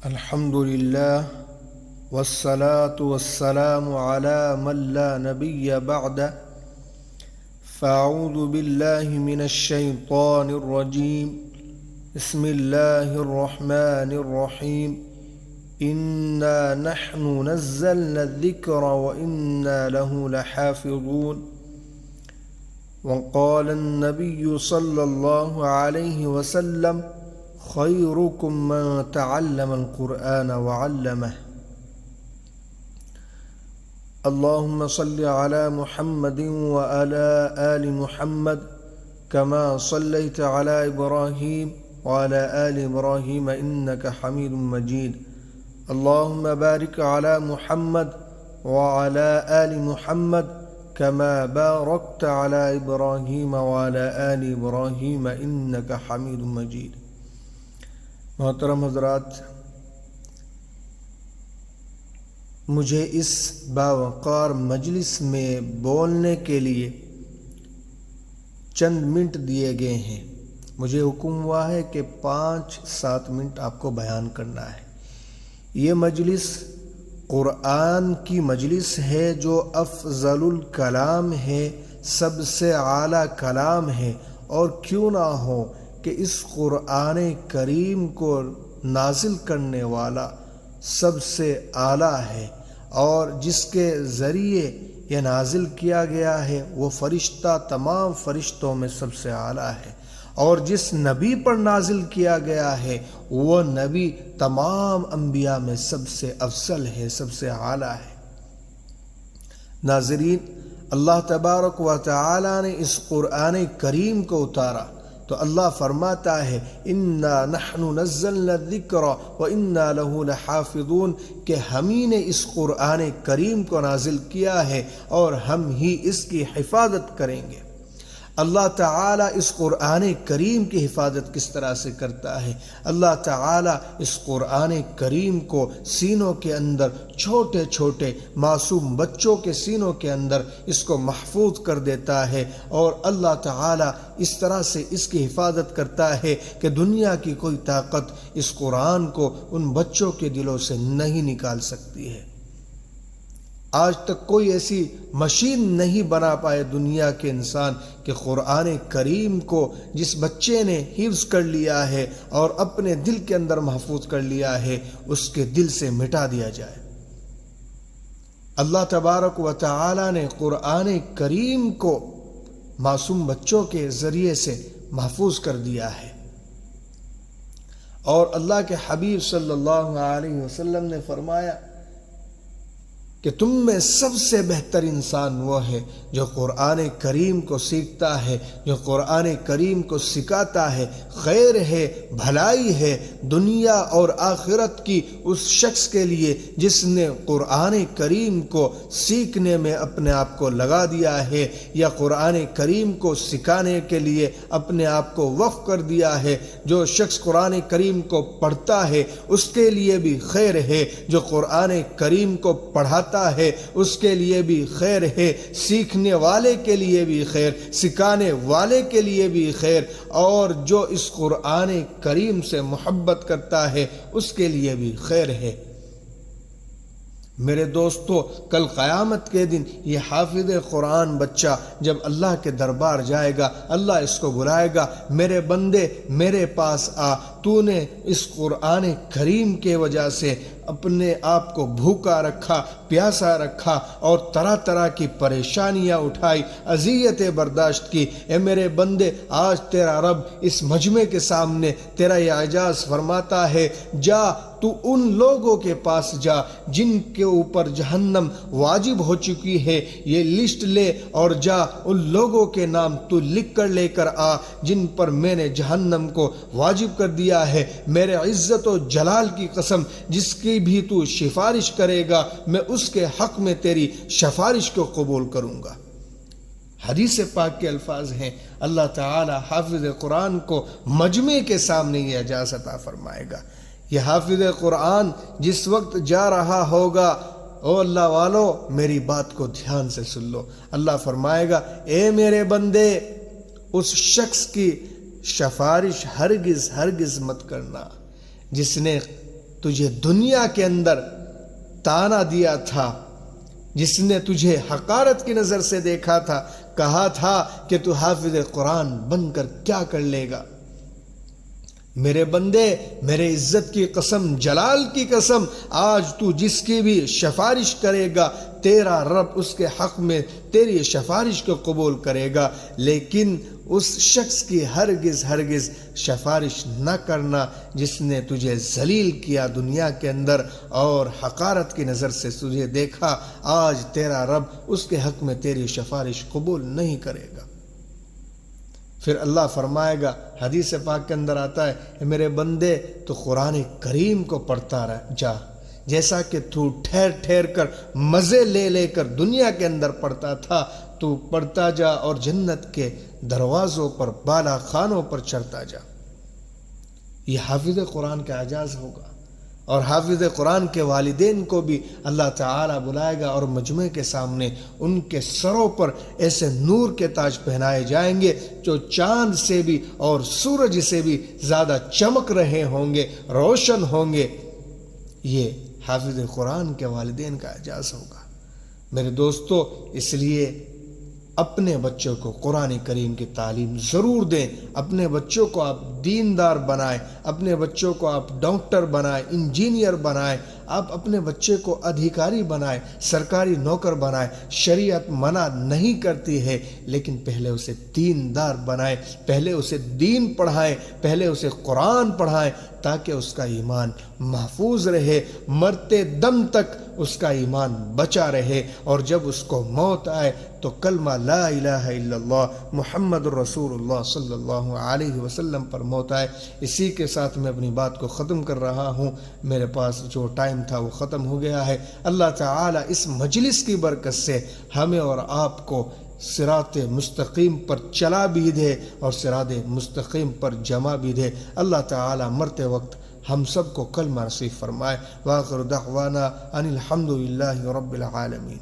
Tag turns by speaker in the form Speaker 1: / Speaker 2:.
Speaker 1: الحمد لله والصلاة والسلام على من لا نبي بعده فأعوذ بالله من الشيطان الرجيم بسم الله الرحمن الرحيم إنا نحن نزلنا الذكر وإنا له لحافظون وقال النبي صلى الله عليه وسلم خيركم من تعلم القرآن وعلمه اللهم صل على محمد وعلى آل محمد كما صليت على إبراهيم وعلى آل إبراهيم إنك حميد مجيد اللهم بارك على محمد وعلى آل محمد كما باركت على إبراهيم وعلى آل إبراهيم إنك حميد مجيد۔ محترم حضرات، مجھے اس باوقار مجلس میں بولنے کے لیے چند منٹ دیے گئے ہیں۔ مجھے حکم ہوا ہے کہ 5-7 منٹ آپ کو بیان کرنا ہے۔ یہ مجلس قرآن کی مجلس ہے جو افضل الکلام ہے، سب سے اعلیٰ کلام ہے، اور کیوں نہ ہو کہ اس قرآن کریم کو نازل کرنے والا سب سے اعلیٰ ہے، اور جس کے ذریعے یہ نازل کیا گیا ہے وہ فرشتہ تمام فرشتوں میں سب سے اعلیٰ ہے، اور جس نبی پر نازل کیا گیا ہے وہ نبی تمام انبیاء میں سب سے افضل ہے، سب سے اعلیٰ ہے۔ ناظرین، اللہ تبارک و تعالی نے اس قرآن کریم کو اتارا تو اللہ فرماتا ہے انا نحن نزلنا الذکر وانا له لحافظون، کہ ہم ہی نے اس قرآن کریم کو نازل کیا ہے اور ہم ہی اس کی حفاظت کریں گے۔ اللہ تعالیٰ اس قرآن کریم کی حفاظت کس طرح سے کرتا ہے؟ اللہ تعالیٰ اس قرآن کریم کو سینوں کے اندر، چھوٹے چھوٹے معصوم بچوں کے سینوں کے اندر اس کو محفوظ کر دیتا ہے، اور اللہ تعالیٰ اس طرح سے اس کی حفاظت کرتا ہے کہ دنیا کی کوئی طاقت اس قرآن کو ان بچوں کے دلوں سے نہیں نکال سکتی ہے۔ آج تک کوئی ایسی مشین نہیں بنا پائے دنیا کے انسان کہ قرآن کریم کو جس بچے نے حفظ کر لیا ہے اور اپنے دل کے اندر محفوظ کر لیا ہے اس کے دل سے مٹا دیا جائے۔ اللہ تبارک و تعالی نے قرآن کریم کو معصوم بچوں کے ذریعے سے محفوظ کر دیا ہے، اور اللہ کے حبیب صلی اللہ علیہ وسلم نے فرمایا کہ تم میں سب سے بہتر انسان وہ ہے جو قرآن کریم کو سیکھتا ہے، جو قرآن کریم کو سکھاتا ہے۔ خیر ہے، بھلائی ہے دنیا اور آخرت کی اس شخص کے لیے جس نے قرآن کریم کو سیکھنے میں اپنے آپ کو لگا دیا ہے، یا قرآن کریم کو سکھانے کے لیے اپنے آپ کو وقف کر دیا ہے۔ جو شخص قرآن کریم کو پڑھتا ہے اس کے لیے بھی خیر ہے، جو قرآن کریم کو پڑھاتا ہے اس کے لیے بھی خیر ہے، سیکھنے والے کے لیے بھی خیر، سکھانے والے کے لیے بھی خیر، اور جو اس قرآن کریم سے محبت کرتا ہے اس کے لیے بھی خیر ہے۔ میرے دوستو، کل قیامت کے دن یہ حافظ قرآن بچہ جب اللہ کے دربار جائے گا، اللہ اس کو بلائے گا، میرے بندے میرے پاس آ، تو نے اس قرآن کریم کے وجہ سے اپنے آپ کو بھوکا رکھا، پیاسا رکھا، اور طرح طرح کی پریشانیاں اٹھائی، اذیتیں برداشت کی۔ اے میرے بندے، آج تیرا رب اس مجمع کے سامنے تیرا یہ اعزاز فرماتا ہے، جا تو ان لوگوں کے پاس جا جن کے اوپر جہنم واجب ہو چکی ہے، یہ لسٹ لے اور جا ان لوگوں کے نام تو لکھ کر لے کر آ جن پر میں نے جہنم کو واجب کر دیا ہے۔ میرے عزت و جلال کی قسم، جس کی بھی تو سفارش کرے گا میں اس کے حق میں تیری سفارش کو قبول کروں گا۔ حدیث پاک کے الفاظ ہیں، اللہ تعالی حافظ قرآن کو مجمع کے سامنے یہ اجازت عطا فرمائے گا۔ یہ حافظ قرآن جس وقت جا رہا ہوگا، او اللہ والو میری بات کو دھیان سے سن لو، اللہ فرمائے گا اے میرے بندے، اس شخص کی سفارش ہرگز مت کرنا جس نے تجھے دنیا کے اندر تانا دیا تھا، جس نے تجھے حقارت کی نظر سے دیکھا تھا، کہا تھا کہ تو حافظ قرآن بن کر کیا کر لے گا، میرے بندے میرے عزت کی قسم، جلال کی قسم، آج تو جس کی بھی سفارش کرے گا تیرا رب اس کے حق میں تیری سفارش کو قبول کرے گا، لیکن اس شخص کی ہرگز سفارش نہ کرنا جس نے تجھے ذلیل کیا دنیا کے اندر اور حقارت کی نظر سے تجھے دیکھا، آج تیرا رب اس کے حق میں تیری سفارش قبول نہیں کرے گا۔ پھر اللہ فرمائے گا، حدیث پاک کے اندر آتا ہے کہ میرے بندے تو قرآن کریم کو پڑھتا جا، جیسا کہ تو ٹھہر ٹھہر کر مزے لے لے کر دنیا کے اندر پڑھتا تھا، تو پڑھتا جا اور جنت کے دروازوں پر بالا خانوں پر چڑھتا جا۔ یہ حافظ قرآن کا اعزاز ہوگا، اور حافظ قرآن کے والدین کو بھی اللہ تعالیٰ بلائے گا اور مجمع کے سامنے ان کے سروں پر ایسے نور کے تاج پہنائے جائیں گے جو چاند سے بھی اور سورج سے بھی زیادہ چمک رہے ہوں گے، روشن ہوں گے۔ یہ حافظ قرآن کے والدین کا اعزاز ہوگا۔ میرے دوستو، اس لیے اپنے بچوں کو قرآن کریم کی تعلیم ضرور دیں، اپنے بچوں کو آپ دیندار بنائیں، اپنے بچوں کو آپ ڈاکٹر بنائیں، انجینئر بنائیں، آپ اپنے بچے کو ادھیکاری بنائیں، سرکاری نوکر بنائیں۔ شریعت منع نہیں کرتی ہے، لیکن پہلے اسے دیندار بنائیں، پہلے اسے دین پڑھائیں، پہلے اسے قرآن پڑھائیں، تاکہ اس کا ایمان محفوظ رہے، مرتے دم تک اس کا ایمان بچا رہے، اور جب اس کو موت آئے تو کلمہ لا الہ الا اللہ محمد الرسول اللہ صلی اللہ علیہ وسلم پر موت آئے۔ اسی کے ساتھ میں اپنی بات کو ختم کر رہا ہوں، میرے پاس جو ٹائم تھا وہ ختم ہو گیا ہے۔ اللہ تعالیٰ اس مجلس کی برکت سے ہمیں اور آپ کو صراط مستقیم پر چلا بھی دے اور صراط مستقیم پر جمع بھی دے۔ اللہ تعالیٰ مرتے وقت ہم سب کو کلمہ نصیب فرمائے۔ وآخر دعوانا ان الحمد للہ رب العالمین۔